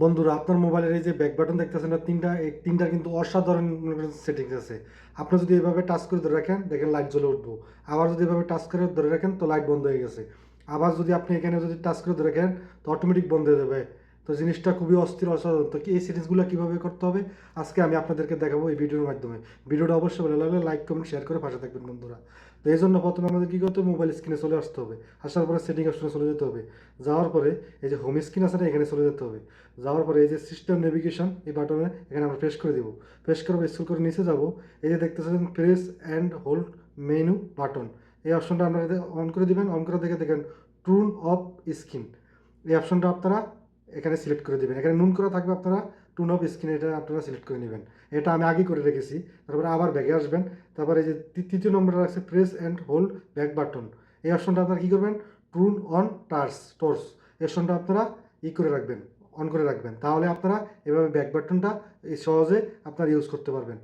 বন্ধুরা, আপনার মোবাইলের এই যে ব্যাক বাটন দেখতেছেন না, এই তিনটা কিন্তু অসাধারণ সেটিংস আছে। আপনি যদি এভাবে টাচ করে ধরে রাখেন, দেখেন লাইট জ্বলে উঠবো। আবার যদি এভাবে টাচ করে ধরে রাখেন, তো লাইট বন্ধ হয়ে গেছে। আবার যদি আপনি এখানে যদি টাচ করে ধরে রাখেন, তো অটোমেটিক বন্ধ হয়ে যাবে। তো জিনিসটা খুবই অস্থির, অসাধারণ। তো এই সেটিংসগুলো কীভাবে করতে হবে আজকে আমি আপনাদেরকে দেখাবো এই ভিডিওর মাধ্যমে। ভিডিওটা অবশ্যই ভালো লাগলে লাইক, কমেন্ট, শেয়ার করে পাশে থাকবেন বন্ধুরা। তো এই জন্য প্রথমে আমাদের কী করতে হবে, মোবাইল স্ক্রিনে চলে আসতে হবে। আসার পরে সেটিং অপশনে চলে যেতে হবে। যাওয়ার পরে এই যে হোম স্ক্রিন আছে না, এখানে চলে যেতে হবে। যাওয়ার পরে এই যে সিস্টেম নেভিগেশন, এই বাটনে এখানে আমরা প্রেস করে দিব। প্রেস করবো, স্ক্রল করে নিচে যাব। এই যে দেখতেছেন press and hold menu button, এই অপশনটা আপনারা অন করে দিবেন। অন করে দেখে দেখেন টুন অফ স্ক্রিন, এই অপশনটা আপনারা এখানে সিলেক্ট করে দিবেন। এখানে নুন করা থাকবে, আপনারা টুন অফ স্ক্রিন এটা আপনারা সিলেক্ট করে নেবেন। এটা আমি আগে করে রেখেছি। তারপরে আবার ব্যাগে আসবেন। তারপরে এই যে তৃতীয় নম্বরে আছে press and hold back button, এই অপশনটা আপনারা কী করবেন, টুন অন টর্চ, এই অপশনটা আপনারা করে রাখবেন, অন করে রাখবেন। তাহলে আপনারা এভাবে ব্যাক বাটনটা সহজে আপনারা ইউজ করতে পারবেন।